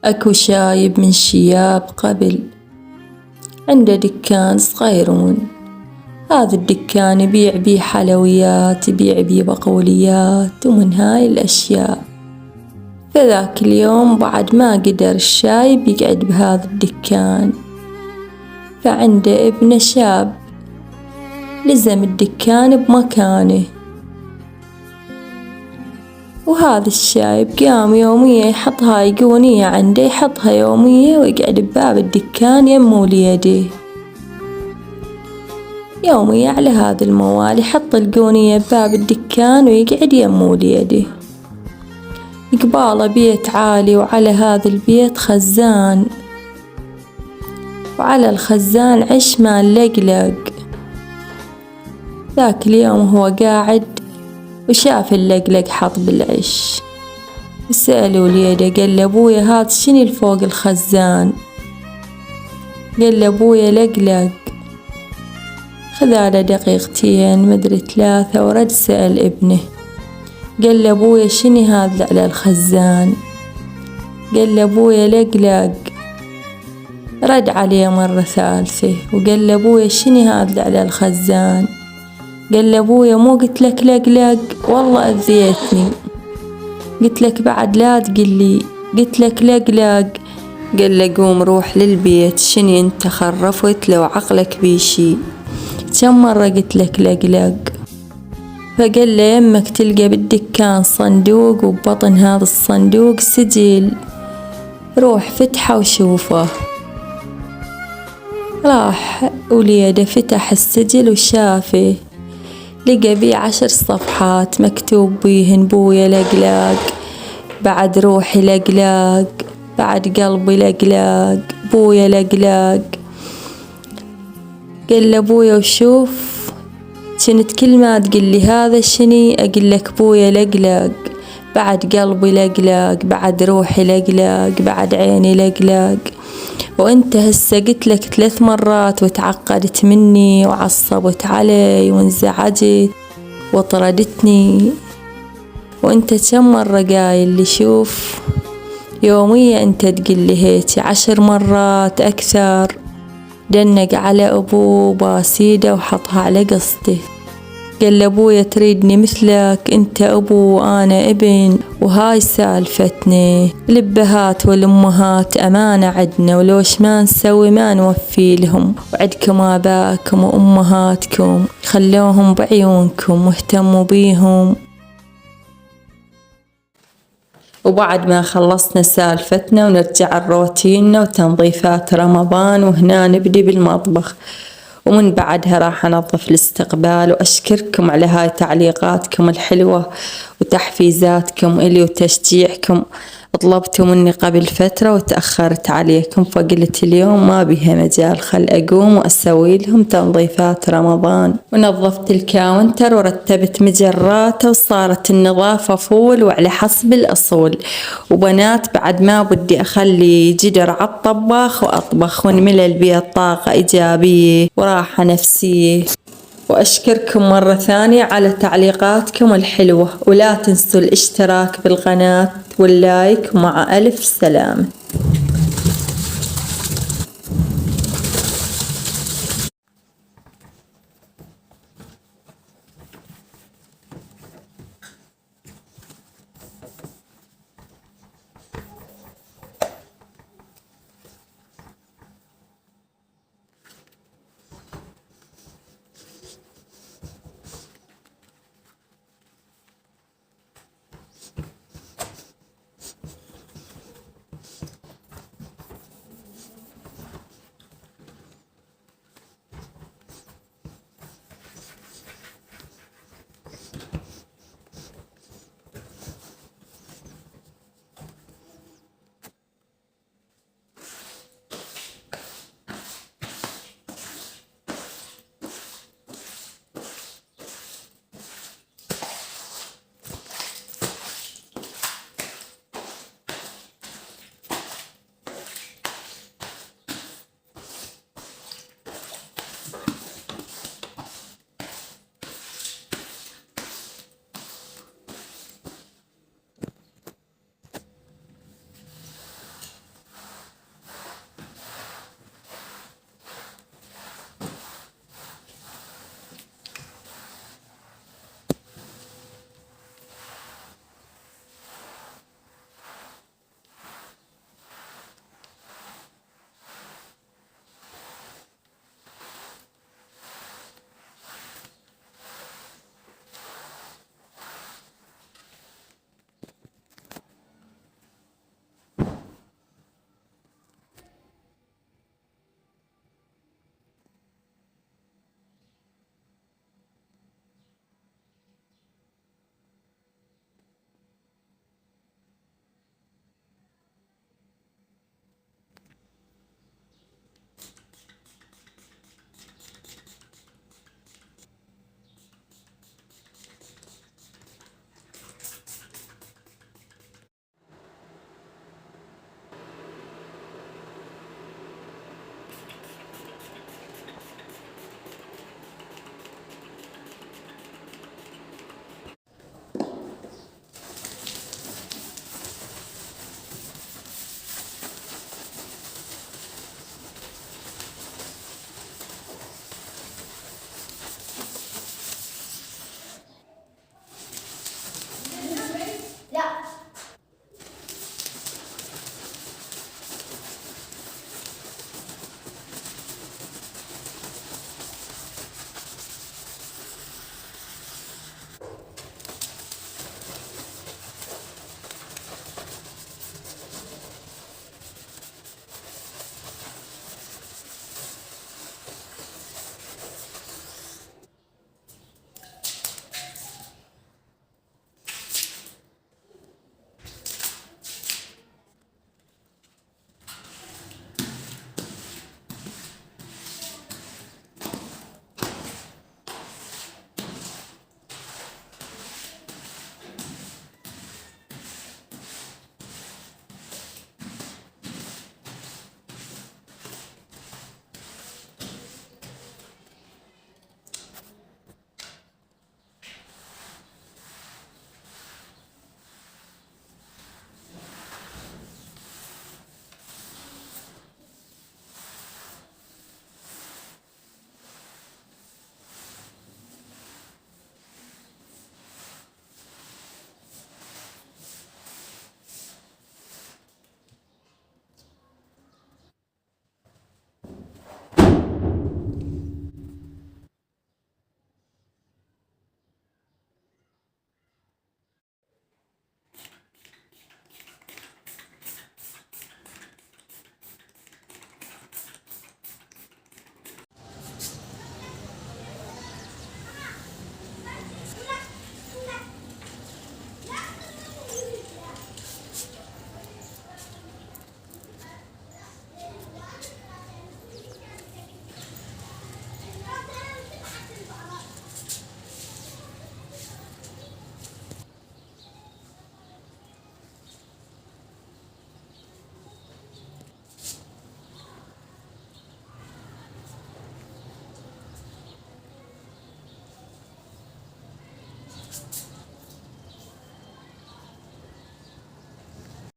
أكو شايب من شياب قبل عنده دكان صغيرون. هذا الدكان يبيع بيه حلويات، يبيع بيه بقوليات ومن هاي الأشياء. فذاك اليوم بعد ما قدر الشايب يقعد بهذا الدكان، فعنده ابن شاب لزم الدكان بمكانه. وهذا الشايب قام يومية يحط هاي قونية عنده، يحطها يومية ويقعد بباب الدكان يمه وليده. يومية على هذا الموال يحط القونية بباب الدكان ويقعد يمه وليده. قباله بيت عالي، وعلى هذا البيت خزان، وعلى الخزان عش مال لقلق. ذاك اليوم هو قاعد وشاف اللقلق حط بالعش، وسأل وليده قال له أبويا هذا شنو الفوق الخزان؟ قال له أبويا لقلق. خذاله دقيقتين مدري 3 ورد سأل ابنه قال له أبويا شنو هذا على الخزان؟ قال له أبويا لقلق. رد عليه مرة ثالثة وقال له أبويا شنو هذا على الخزان؟ قال له أبويا مو قلت لك لقلق؟ والله أذيتني، قلت لك بعد لا تقلي، قلت لك لقلق. قال له قوم روح للبيت، شنو انت خرفت لو عقلك بيشي؟ كم مرة قلت لك لقلق؟ فقال له يمك تلقى بالدكان صندوق، وببطن هذا الصندوق سجل، روح فتحه وشوفه. راح وليده فتح السجل وشافه، لقى بيه 10 صفحات مكتوب بيهن بويا لقلق، بعد روحي لقلق، بعد قلبي لقلق، بويا لقلق. قال له أبويا وشوف، كنت كل ما تقول لي هذا شني أقول لك بويا لقلق، بعد قلبي لقلق، بعد روحي لقلق، بعد عيني لقلق. وانت هسه قلت لك 3 مرات وتعقدت مني وعصبت علي وانزعجت وطردتني، وانت كم مرة قايل لي شوف يومية انت تقول لي هيك 10 مرات أكثر. دنق على أبوه باسيده وحطها على قصده. قال له أبويا تريدني مثلك؟ انت أبو وأنا ابن، وهاي سالفتنا. الأبهات والأمهات أمانة عدنا، ولوش ما نسوي ما نوفي لهم، وعدكم آباءكم وأمهاتكم خلوهم بعيونكم واهتموا بيهم. وبعد ما خلصنا سالفتنا ونرجع الروتيننا وتنظيفات رمضان، وهنا نبدي بالمطبخ. ومن بعدها راح أنظف الاستقبال. وأشكركم على هاي تعليقاتكم الحلوة وتحفيزاتكم إلي وتشجيعكم. طلبتوا مني قبل فترة وتأخرت عليكم، فقلت اليوم ما بيها مجال، خل أقوم وأسوي لهم تنظيفات رمضان. ونظفت الكاونتر ورتبت مجراته، وصارت النظافة فول وعلى حسب الأصول. وبنات بعد ما بدي أخلي جدر على الطباخ وأطبخ، ونملى البيت طاقة إيجابية وراحة نفسية. وأشكركم مرة ثانية على تعليقاتكم الحلوة، ولا تنسوا الاشتراك بالقناة واللايك، مع ألف سلامة.